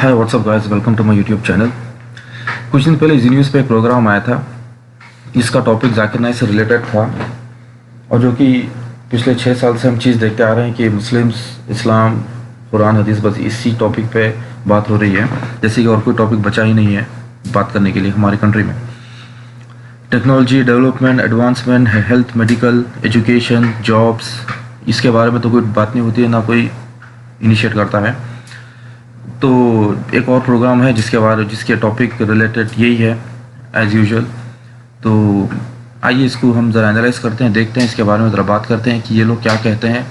Hi what's up guys, welcome to my YouTube channel. कुछ दिन पहले जी न्यूज़ पे एक प्रोग्राम आया था। इसका टॉपिक जाकिर नाइक से रिलेटेड था और जो कि पिछले 6 साल से हम चीज़ देखते आ रहे हैं कि मुस्लिम्स, इस्लाम, कुरान, हदीस, बस इसी टॉपिक पे बात हो रही है, जैसे कि और कोई टॉपिक बचा ही नहीं है बात करने के लिए हमारी कंट्री में। Technology development, advancement, health, medical, education, jobs, इसके बारे में तो कोई बात नहीं होती है, ना कोई इनिशिएट करता है। तो एक और प्रोग्राम है जिसके टॉपिक रिलेटेड यही है एज़ यूजुअल। तो आइए इसको हम ज़रा एनालाइज करते हैं, देखते हैं इसके बारे में, ज़रा बात करते हैं कि ये लोग क्या कहते हैं,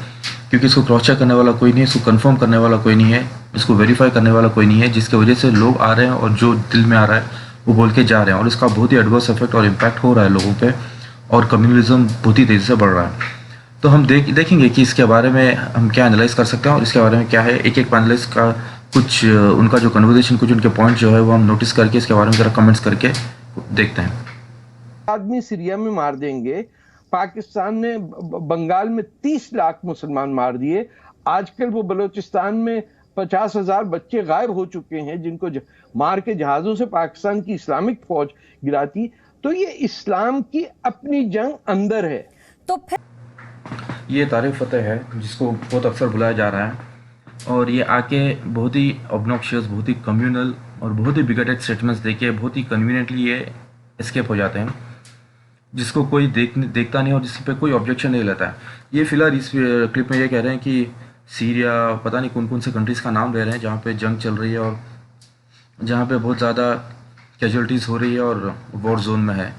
क्योंकि इसको क्रॉस चेक करने वाला कोई नहीं है, इसको कंफर्म करने वाला कोई नहीं है, इसको वेरीफाई करने वाला कोई नहीं है, जिसकी वजह से लोग आ रहे हैं और जो दिल में आ रहा है वो बोल के जा रहे हैं और इसका बहुत ही एडवर्स इफेक्ट और इम्पैक्ट हो रहा है लोगों पे और कम्युनलिज्म बहुत ही तेज़ी से बढ़ रहा है। तो हम देखेंगे कि इसके बारे में हम क्या एनालाइज कर सकते हैं और इसके बारे में क्या है। एक एक पैनलिस्ट का कुछ उनका जो कन्वर्सेशन, कुछ उनके पॉइंट जो है वो हम नोटिस करके इसके बारे में ज़रा कमेंट्स करके देखते हैं। आदमी सीरिया में मार देंगे, पाकिस्तान ने बंगाल में 30 लाख मुसलमान मार दिए, आजकल वो बलूचिस्तान में 50,000 बच्चे गायब हो चुके हैं जिनको मार के जहाजों से पाकिस्तान की इस्लामिक फौज गिराती। तो ये इस्लाम की अपनी जंग अंदर है। तो फिर ये तारिक फतेह है जिसको बहुत अक्सर बुलाया जा रहा है और ये आके बहुत ही ऑब्नॉक्शियस, बहुत ही कम्युनल और बहुत ही बिगटेड स्टेटमेंट्स देके बहुत ही कन्वीनियंटली ये एस्केप हो जाते हैं, जिसको कोई देखता नहीं और जिस पे कोई ऑब्जेक्शन नहीं लेता है। ये फिलहाल इस क्लिप में ये कह रहे हैं कि सीरिया, पता नहीं कौन कौन से कंट्रीज़ का नाम ले रहे हैं जहाँ पे जंग चल रही है और जहाँ पे बहुत ज़्यादा कैजुअलिटीज़ हो रही है और वॉर जोन में है।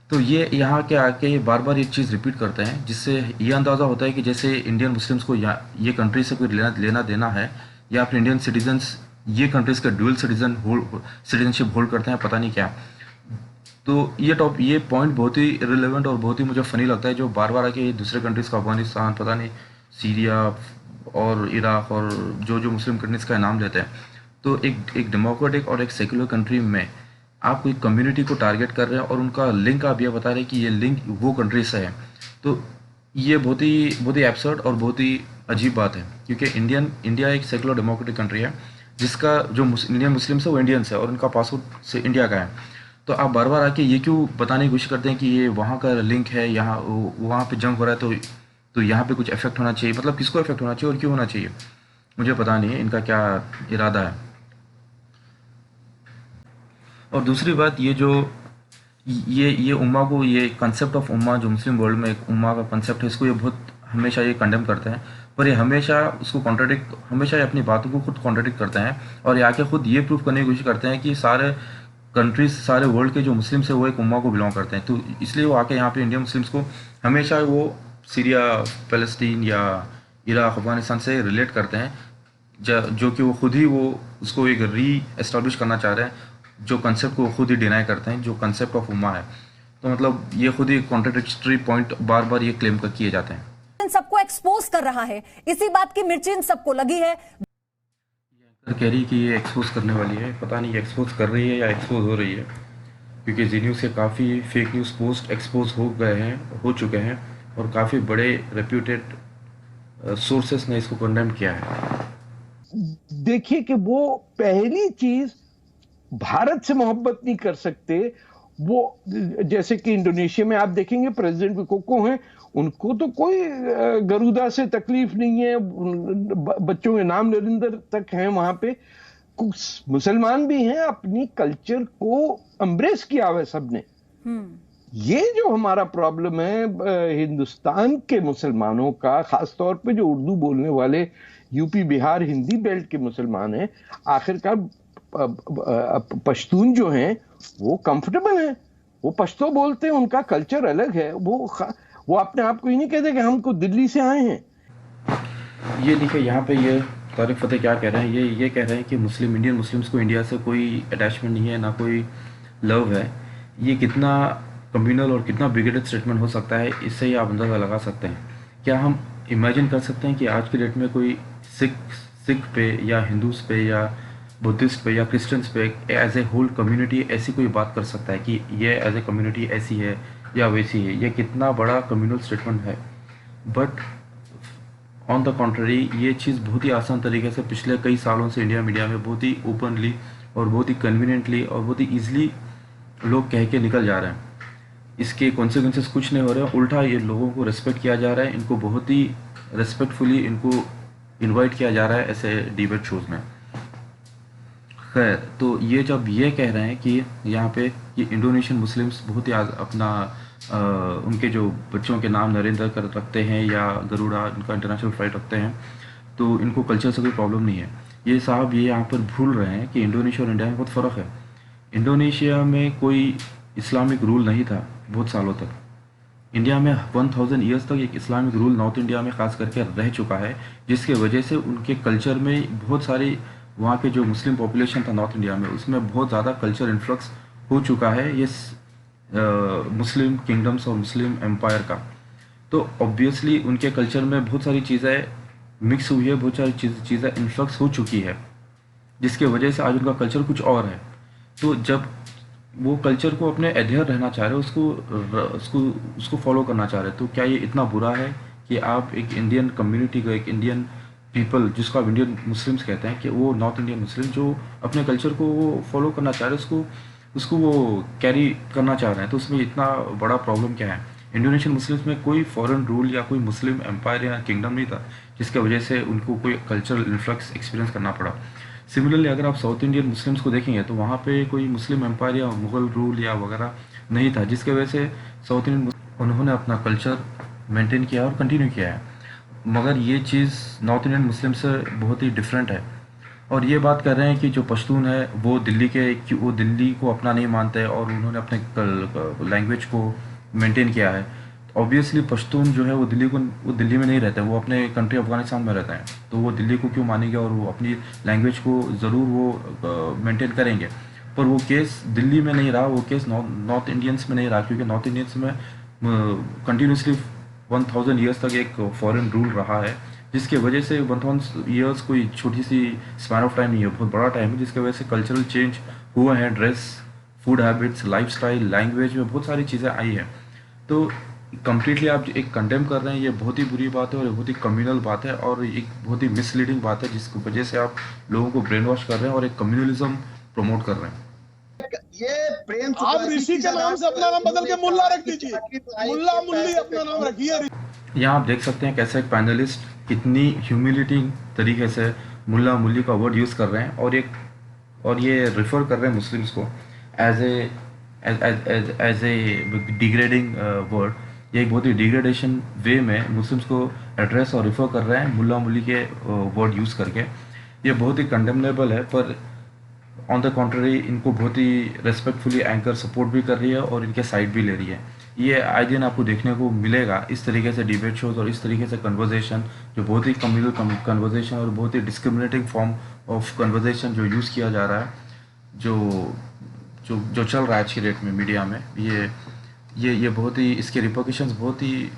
तो ये यहाँ के आके ये बार बार एक चीज़ रिपीट करते हैं, जिससे ये अंदाज़ा होता है कि जैसे इंडियन मुस्लिम्स को ये कंट्री से कोई लेना देना है, या फिर इंडियन सिटीजन्स ये कंट्रीज़ का ड्यूअल सिटीजनशिप होल्ड करते हैं, पता नहीं क्या। तो ये पॉइंट बहुत ही रिलेवेंट और बहुत ही मुझे फ़नी लगता है, जो बार बार आके दूसरे कंट्रीज़ का, अफगानिस्तान, पता नहीं सीरिया और इराक़ और जो मुस्लिम कंट्रीज़ का नाम लेते हैं। तो एक डेमोक्रेटिक और एक सेकुलर कंट्री में आप कोई कम्युनिटी को टारगेट कर रहे हैं और उनका लिंक आप ये बता रहे हैं कि ये लिंक वो कंट्री से है, तो ये बहुत ही एब्सर्ड और बहुत ही अजीब बात है, क्योंकि इंडिया एक सेकुलर डेमोक्रेटिक कंट्री है जिसका जो इंडियन मुस्लिम्स है वो इंडियंस है और उनका पासपोर्ट से इंडिया का है। तो आप बार बार आके ये क्यों बताने की कोशिश करते हैं कि ये वहाँ का लिंक है, यहाँ वहाँ पे जंग हो रहा है, तो यहाँ पे कुछ इफेक्ट होना चाहिए। मतलब किसको इफेक्ट होना चाहिए और क्यों होना चाहिए, मुझे पता नहीं है इनका क्या इरादा है। और दूसरी बात, ये उम्मा को, ये कंसेप्ट ऑफ उम्मा जो मुस्लिम वर्ल्ड में एक उम्मा का कंसेप्ट है, इसको ये बहुत हमेशा ये कंडेम करते हैं, पर ये हमेशा उसको हमेशा ये अपनी बातों को खुद कॉन्ट्रडिक्ट करते हैं और ये आके खुद ये प्रूव करने की कोशिश करते हैं कि सारे कंट्रीज, सारे वर्ल्ड के जो मुस्लिम्स है वो एक उम्मा को बिलोंग करते हैं। तो इसलिए वो आके यहाँ पे इंडियन मुस्लिम्स को हमेशा वो सीरिया, फ़लस्तीन या इराक़, अफ़गानिस्तान से रिलेट करते हैं, जो कि वो खुद ही वो उसको एक री-एस्टैब्लिश करना चाह रहे हैं, जो कंसेप्ट को खुद ही डिनाई करते हैं, जो कंसेप्ट ऑफ उम्मा है। तो मतलब ये खुद ही कॉन्ट्रडिक्टरी पॉइंट बार बार ये क्लेम किए जाते हैं। सबको एक्सपोज कर रहा है, इसी बात की मिर्ची इन सबको लगी है। कह रही कि ये एक्सपोज करने वाली है, पता नहीं ये एक्सपोज कर रही है या एक्सपोज हो रही है, क्योंकि जी न्यूज़ के काफ़ी फेक न्यूज़ पोस्ट एक्सपोज हो चुके हैं और काफ़ी बड़े रेप्यूटेड सोर्सेस ने इसको कंडेम किया है। देखिए कि वो पहली चीज भारत से मोहब्बत नहीं कर सकते। वो जैसे कि इंडोनेशिया में आप देखेंगे प्रेसिडेंट विकोको हैं, उनको तो कोई गरुदा से तकलीफ नहीं है, बच्चों के नाम नरिंदर तक हैं वहां पे। कुछ मुसलमान भी हैं, अपनी कल्चर को एम्ब्रेस किया हुआ है सबने। ये जो हमारा प्रॉब्लम है हिंदुस्तान के मुसलमानों का, खासतौर पे जो उर्दू बोलने वाले यूपी, बिहार, हिंदी बेल्ट के मुसलमान हैं, आखिरकार पश्तून जो हैं वो कंफर्टेबल हैं, वो पश्तो बोलते हैं, उनका कल्चर अलग है, वो अपने आप को ही नहीं कहते कि हमको दिल्ली से आए हैं। ये देखिए यहाँ पे ये तारिक फतेह क्या कह रहे हैं, ये कह रहे हैं कि इंडियन मुस्लिम्स को इंडिया से कोई अटैचमेंट नहीं है, ना कोई लव है। ये कितना कम्युनल और कितना बिगेटेड स्टेटमेंट हो सकता है, इससे ही आप अंदाज़ा लगा सकते हैं। क्या हम इमेजिन कर सकते हैं कि आज की डेट में कोई सिख पे या हिंदूज पे या बुद्धिस्ट पे या क्रिश्चियंस पे एज ए होल कम्युनिटी ऐसी कोई बात कर सकता है कि ये एज ए कम्युनिटी ऐसी है या वैसी है? ये कितना बड़ा कम्युनल स्टेटमेंट है। बट ऑन द कॉन्ट्ररी ये चीज़ बहुत ही आसान तरीके से पिछले कई सालों से इंडिया मीडिया में बहुत ही ओपनली और बहुत ही कन्वीनियंटली और बहुत ही ईजिली लोग कह के निकल जा रहे हैं। इसके कॉन्सिक्वेंसेस कुछ नहीं हो रहे हैं, उल्टा ये लोगों को रिस्पेक्ट किया जा रहा है, इनको बहुत ही रिस्पेक्टफुली इनको इनवाइट किया जा रहा है ऐसे डिबेट शोज़ में। खैर, तो ये जब ये कह रहे हैं कि यहाँ पे कि इंडोनेशियन मुस्लिम्स बहुत ही अपना उनके जो बच्चों के नाम नरेंद्र कर रखते हैं या गरुड़ा इनका इंटरनेशनल फ्लाइट रखते हैं, तो इनको कल्चर से कोई प्रॉब्लम नहीं है। ये साहब ये यहाँ पर भूल रहे हैं कि इंडोनेशिया और इंडिया में बहुत फ़र्क है। इंडोनेशिया में कोई इस्लामिक रूल नहीं था बहुत सालों तक। इंडिया में 1000 ईयर्स तक एक इस्लामिक रूल नॉर्थ इंडिया में ख़ास करके रह चुका है, जिसके वजह से उनके कल्चर में बहुत सारी वहाँ के जो मुस्लिम पॉपुलेशन था नॉर्थ इंडिया में उसमें बहुत ज़्यादा कल्चर इन्फ्लक्स हो चुका है ये मुस्लिम किंगडम्स और मुस्लिम एम्पायर का। तो ऑब्वियसली उनके कल्चर में बहुत सारी चीज़ें मिक्स हुई है, बहुत सारी चीज़ें इन्फ्लक्स हो चुकी है, जिसके वजह से आज उनका कल्चर कुछ और है। तो जब वो कल्चर को अपने अधेयर रहना चाह रहे, उसको फॉलो करना चाह रहे, तो क्या ये इतना बुरा है कि आप एक इंडियन कम्युनिटी को, एक इंडियन पीपल जिसको आप इंडियन मुस्लिम्स कहते हैं, कि वो नॉर्थ इंडियन मुस्लिम जो अपने कल्चर को वो फॉलो करना चाह रहे, उसको वो कैरी करना चाह रहे हैं, तो उसमें इतना बड़ा प्रॉब्लम क्या है? इंडोनेशियन मुस्लिम्स में कोई फॉरेन रूल या कोई मुस्लिम एम्पायर या किंगडम नहीं था जिसकी वजह से उनको कोई कल्चरल इन्फ्लक्स एक्सपीरियंस करना पड़ा। सिमिलरली अगर आप साउथ इंडियन मुस्लिम्स को देखेंगे तो वहाँ पे कोई मुस्लिम एम्पायर या मुग़ल रूल या वगैरह नहीं था, जिसकी वजह से साउथ इंडियन उन्होंने अपना कल्चर मेंटेन किया और कंटिन्यू किया है। मगर ये चीज़ नॉर्थ इंडियन मुस्लिम से बहुत ही डिफरेंट है। और ये बात कर रहे हैं कि जो पश्तून है वो वो दिल्ली को अपना नहीं मानते हैं और उन्होंने अपने लैंग्वेज को मेंटेन किया है। ऑब्वियसली पश्तून जो है वो दिल्ली में नहीं रहते, वो अपने कंट्री अफगानिस्तान में रहते हैं, तो वो दिल्ली को क्यों मानेंगे और वो अपनी लैंग्वेज को ज़रूर वो मेंटेन करेंगे। पर वो केस दिल्ली में नहीं रहा, वो केस नॉर्थ इंडियंस में नहीं रहा, क्योंकि नॉर्थ इंडियंस में कंटिन्यूसली 1000 ईयर्स तक एक फॉरेन रूल रहा है, जिसके वजह से 1000 ईयर्स कोई छोटी सी स्पैन ऑफ टाइम नहीं है, बहुत बड़ा टाइम है, जिसकी वजह से कल्चरल चेंज हुआ है, dress, food habits, lifestyle, language में बहुत सारी चीज़ें आई हैं। तो कम्प्लीटली आप एक कंडेम कर रहे हैं, ये बहुत ही बुरी बात है और ये बहुत ही कम्युनल बात है और एक बहुत ही मिसलीडिंग बात है, जिसकी वजह से आप लोगों को ब्रेन वॉश कर रहे हैं और एक कम्युनलिज्म प्रमोट कर रहे हैं। ये प्रेम आप ऋषि के नाम से अपना नाम बदल के मुल्ला रख दीजिए, मुल्ला मुल्ली अपना नाम रखिए। यहाँ आप देख सकते हैं कैसे एक पैनलिस्ट कितनी ह्यूमिलिटिंग तरीके से मुल्ला मुल्ली का वर्ड यूज़ कर रहे हैं और ये रेफर कर रहे हैं मुस्लिम्स को एज ए डिग्रेडिंग वर्ड। ये एक बहुत ही डिग्रेडेशन वे में मुस्लिम्स को एड्रेस और रेफर कर रहे हैं मुल्ला मुल्ली के वर्ड यूज़ करके। ये बहुत ही कंडेमनेबल है, पर ऑन द कॉन्ट्ररी इनको बहुत ही रेस्पेक्टफुली एंकर सपोर्ट भी कर रही है और इनके साइड भी ले रही है। ये आए दिन आपको देखने को मिलेगा इस तरीके से डिबेट शोज और इस तरीके से कन्वर्जेशन, जो बहुत ही कम्युनल कन्वर्जेशन और बहुत ही डिस्क्रिमिनेटिंग फॉर्म ऑफ कन्वर्जेशन जो यूज़ किया जा रहा है, जो चल रहा है आज की डेट में मीडिया में, ये बहुत ही, इसके रिपोर्केशंस बहुत ही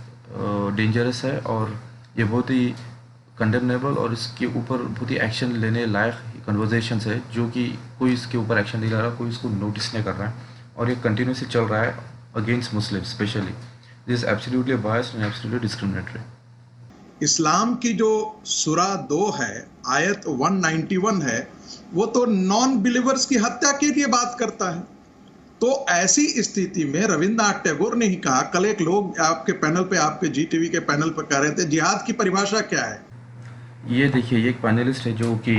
डेंजरस है और ये बहुत ही कंडेमनेबल और इसके ऊपर बहुत ही एक्शन लेने लायक कन्वर्जेशन है, जो कि कोई इसके ऊपर एक्शन नहीं ले रहा, कोई इसको नोटिस नहीं कर रहा है और ये कंटिन्यूसली चल रहा है against Muslim specially. This is absolutely biased and absolutely discriminatory. इस्लाम की जो सूरा 2 है, आयत 191 है, वो तो नॉन बिलीवर्स की हत्या के लिए बात करता है। तो ऐसी स्थिति में रविंद्रनाथ टैगोर ने ही कहा, कल एक लोग आपके पैनल पे, आपके जी टीवी के पैनल पर कह रहे थे जिहाद की परिभाषा क्या है। ये देखिए, ये एक पैनलिस्ट है जो कि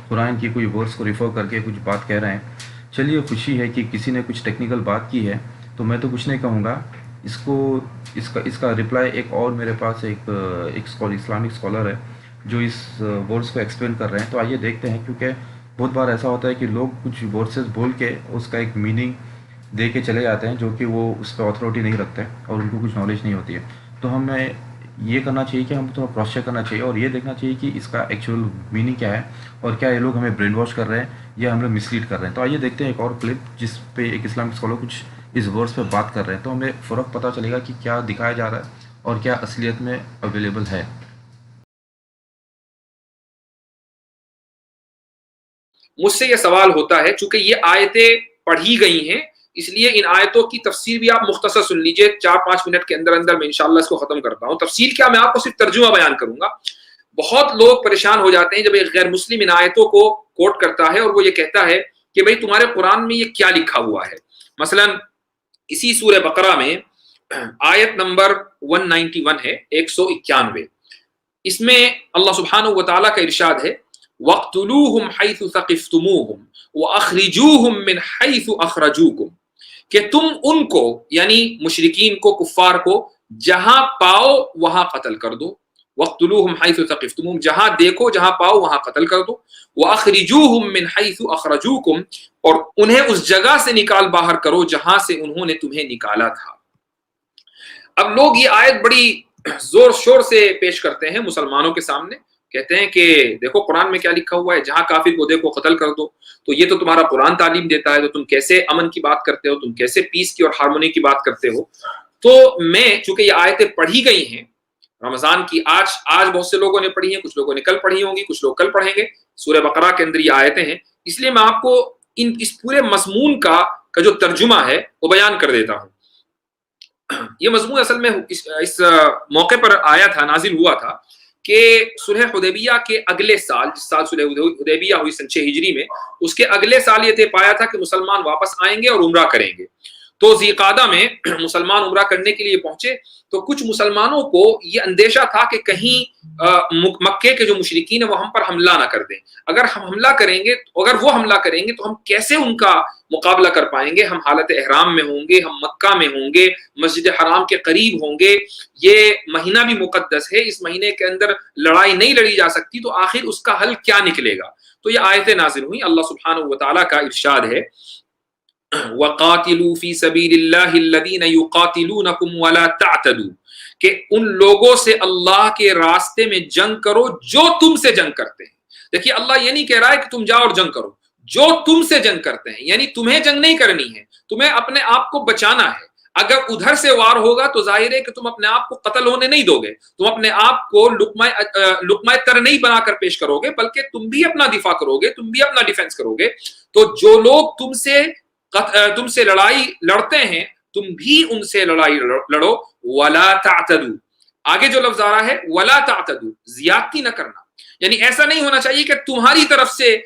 कुरान की कोई वर्स को रिफर करके कुछ बात कह रहे हैं। चलिए, खुशी है कि किसी ने कुछ टेक्निकल बात की है, तो मैं तो कुछ नहीं कहूँगा। इसका रिप्लाई एक और मेरे पास एक इस्लामिक स्कॉलर है जो इस वर्ड्स को एक्सप्लेन कर रहे हैं, तो आइए देखते हैं। क्योंकि बहुत बार ऐसा होता है कि लोग कुछ वर्सेस बोल के उसका एक मीनिंग दे के चले जाते हैं, जो कि वो उस पर अथॉरिटी नहीं रखते और उनको कुछ नॉलेज नहीं होती है। तो हमें ये करना चाहिए कि हम थोड़ा क्रॉस चेक करना चाहिए और ये देखना चाहिए कि इसका एक्चुअल मीनिंग क्या है और क्या ये लोग हमें ब्रेन वॉश कर रहे हैं या हम लोग मिसलीड कर रहे हैं। तो आइए देखते हैं एक और क्लिप जिस पे एक इस्लामिक स्कॉलर कुछ इस वर्ड्स पे बात कर रहे हैं, तो हमें फ़र्क पता चलेगा कि क्या दिखाया जा रहा है और क्या असलियत में अवेलेबल है। मुझसे ये सवाल होता है, चूंकि ये आयतें पढ़ी गई हैं, इसलिए इन आयतों की तफसीर भी आप मुख्तसर सुन लीजिए। 4-5 मिनट के अंदर अंदर मैं इंशाअल्लाह इसको खत्म करता हूं। तफसीर क्या, मैं आपको सिर्फ तर्जुमा बयान करूंगा। बहुत लोग परेशान हो जाते हैं जब एक गैर मुस्लिम इन आयतों को कोट करता है और वो ये कहता है कि भाई तुम्हारे कुरान में ये क्या लिखा हुआ है। मसलन इसी सूरह बकरा में आयत नंबर 191 है, 191, इसमें अल्लाह सुब्हानहू व तआला का इरशाद है, वक़्तुलूहुम हैसु सक़िफ़्तुमूहुम व अख़रिजूहुम मिन हैसु अख़रजूकुम, कि तुम उनको यानी मुशरिकीन को, कुफ्फार को जहां पाओ वहां कत्ल कर दो। वक़्तुलूहुम हैसु सक़िफ़्तुमूहुम, जहां देखो जहां पाओ वहां कत्ल कर दो। व अख़रिजूहुम मिन हैसु अख़रजूकुम, और उन्हें उस जगह से निकाल बाहर करो जहां से उन्होंने तुम्हें निकाला था। अब लोग ये आयत बड़ी जोर शोर से पेश करते हैं मुसलमानों के सामने, कहते हैं कि देखो कुरान में क्या लिखा हुआ है, जहां काफिर को देखो कत्ल कर दो। तो ये तो तुम्हारा कुरान तालीम देता है, तो तुम कैसे अमन की बात करते हो, तुम कैसे पीस की और हार्मोनी की बात करते हो। तो मैं, चूंकि ये आयतें पढ़ी गई हैं रमजान की, आज बहुत से लोगों ने पढ़ी हैं, कुछ लोगों ने कल पढ़ी होंगी, कुछ लोग कल पढ़ेंगे, सूरह बकरा के अंदर ये आयतें हैं, इसलिए मैं आपको इस पूरे मजमून का जो तर्जुमा है वो बयान कर देता हूँ। ये मजमून असल में इस मौके पर आया था, नाजिल हुआ था कि सुलह हुदैबिया के अगले साल, जिस साल सुलह हुदैबिया हुई सन 6 हिजरी में, उसके अगले साल ये तय पाया था कि मुसलमान वापस आएंगे और उम्रा करेंगे। तो ज़ीक़ादा में मुसलमान उम्रा करने के लिए पहुंचे, तो कुछ मुसलमानों को ये अंदेशा था कि कहीं मक्के के जो मुशरिकीन है वो हम पर हमला ना कर दें। अगर हम हमला करेंगे, अगर वो हमला करेंगे तो हम कैसे उनका मुकाबला कर पाएंगे, हम हालत एहराम में होंगे, हम मक्का में होंगे, मस्जिद हराम के करीब होंगे, ये महीना भी मुकद्दस है, इस महीने के अंदर लड़ाई नहीं लड़ी जा सकती, तो आखिर उसका हल क्या निकलेगा। तो ये आयतें नाज़िल हुई। अल्लाह सुब्हानहू व तआला का इरशाद है, वक़ातिलू फ़ी सबीलिल्लाहि अल्लज़ीना युक़ातिलूनकुम वला तअतदू, कि उन लोगों से अल्लाह के रास्ते में जंग करो जो तुमसे जंग करते हैं। देखिए, अल्लाह ये नहीं कह रहा है कि तुम जाओ और जंग करो, जो तुमसे जंग करते हैं, यानी तुम्हें जंग नहीं करनी है, तुम्हें अपने आप को बचाना है। अगर उधर से वार होगा तो जाहिर है कि तुम अपने आप को कत्ल होने नहीं दोगे, तुम अपने आप को लुकमाए तर नहीं बनाकर पेश करोगे, बल्कि तुम भी अपना दिफा करोगे, तुम भी अपना डिफेंस करोगे। तो जो लोग तुमसे लड़ाई लड़ते हैं, तुम भी उनसे लड़ाई लड़ो। वला तातदू, आगे जो लफ्ज आ रहा है वला तातदू, ज्यादती न करना, यानी ऐसा नहीं होना चाहिए कि तुम्हारी तरफ से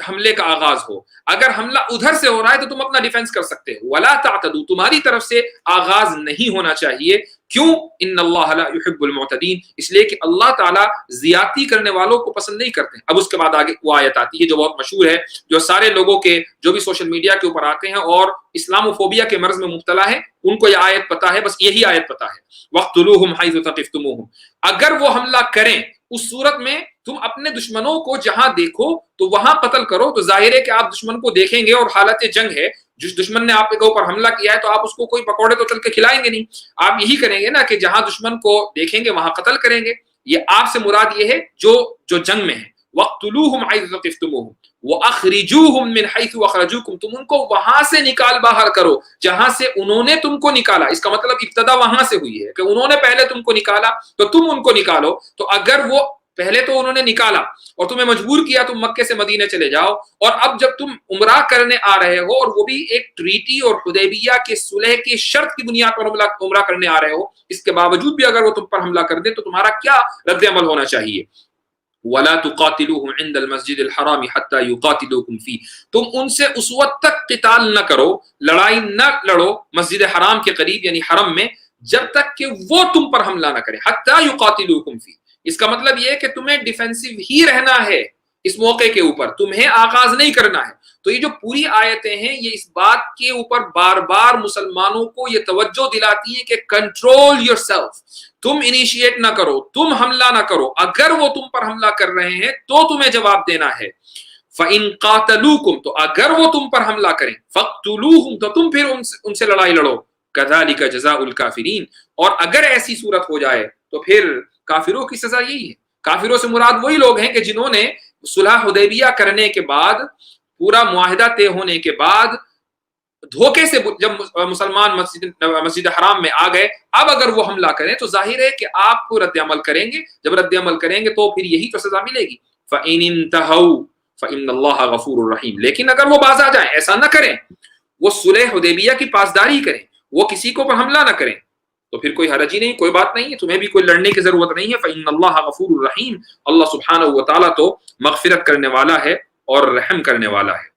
हमले का आगाज हो। अगर हमला उधर से हो रहा है तो तुम अपना डिफेंस कर सकते हो। वला तातदू, तुम्हारी तरफ से आगाज नहीं होना चाहिए। क्यों? इन्नल्लाह ला युहिब्बुल मुअतदीन, इसलिए कि अल्लाह ताला ज्यादती करने वालों को पसंद नहीं करते। अब उसके बाद आगे वो आयत आती है जो बहुत मशहूर है, जो सारे लोगों के, जो भी सोशल मीडिया के ऊपर आते हैं और इस्लामोफोबिया के मर्ज में मुब्तला है, उनको यह आयत पता है, बस यही आयत पता है, वक़्तुलूहुम हैसु सक़िफ़्तुमूहुम। अगर वो हमला करें, उस सूरत में तुम अपने दुश्मनों को जहां देखो तो वहां कत्ल करो। तो जाहिर है कि आप दुश्मन को देखेंगे और हालत जंग है, जिस दुश्मन ने आपके ऊपर हमला किया है, तो आप उसको कोई पकौड़े तो चल के खिलाएंगे नहीं, आप यही करेंगे ना कि जहां दुश्मन को देखेंगे वहां कत्ल करेंगे। ये आपसे मुराद ये है जो जंग में है। वक़्तुलूहुम हैसु सक़िफ़्तुमूहुम व अख़रिजूहुम मिन हैसु अख़रजूकुम, तुम उनको वहां से निकाल बाहर करो जहां से उन्होंने तुमको निकाला। इसका मतलब इब्तदा वहां से हुई है कि उन्होंने पहले तुमको निकाला तो तुम उनको निकालो। तो अगर वो पहले तो उन्होंने निकाला और तुम्हें मजबूर किया तुम मक्के से मदीने चले जाओ, और अब जब तुम उम्रा करने आ रहे हो और वो भी एक ट्रीटी और हुदैबिया के सुलह की शर्त की बुनियाद पर उम्रा करने आ रहे हो, इसके बावजूद भी अगर वो तुम पर हमला कर दे तो तुम्हारा क्या रद्द अमल होना चाहिए। वला तुक़ातिलूहुम इंदल मस्जिदिल हराम हत्ता युक़ातिलूकुम फ़ी, तुम उनसे उस वक्त तक क़िताल न करो, लड़ाई न लड़ो मस्जिद हराम के करीब यानी हरम में, जब तक कि वो तुम पर हमला न करे। हत्ता युक़ातिलूकुम फ़ी, इसका मतलब यह है कि तुम्हें डिफेंसिव ही रहना है, इस मौके के ऊपर तुम्हें आगाज नहीं करना है। तो ये जो पूरी आयतें हैं ये इस बात के ऊपर बार बार मुसलमानों को ये तवज्जो दिलाती है कि कंट्रोल योरसेल्फ, तुम इनिशिएट ना करो, तुम हमला ना करो। अगर वो तुम पर हमला कर रहे हैं तो तुम्हें जवाब देना है। फ़इन क़ातलूकुम, तो अगर वो तुम पर हमला करें, फ़क़्तुलूहुम, तो तुम फिर उनसे लड़ाई लड़ो। कज़ालिका जज़ाउल काफ़िरीन, और अगर ऐसी सूरत हो जाए तो फिर काफिरों की सजा यही है। काफिरों से मुराद वही लोग हैं कि जिन्होंने सुलह हुदैबिया करने के बाद, पूरा मुआहिदा तय होने के बाद धोखे से जब मुसलमान मस्जिद हराम में आ गए, अब अगर वो हमला करें तो जाहिर है कि आपको रद्द अमल करेंगे। जब रद्द अमल करेंगे तो फिर यही तो सजा मिलेगी। फ़इन इंतहू फ़इन्नल्लाह गफूरुर रहीम, लेकिन अगर वो बाज आ जाए, ऐसा ना करें, वो सुलह हुदैबिया की पासदारी करें, वो किसी को पर हमला ना करें, तो फिर कोई हरज ही नहीं, कोई बात नहीं है, तुम्हें भी कोई लड़ने की जरूरत नहीं है। फ़इन्नल्लाह गफूरुर रहीम, अल्लाह सुब्हानहू व तआला तो मगफिरत करने वाला है और रहम करने वाला है।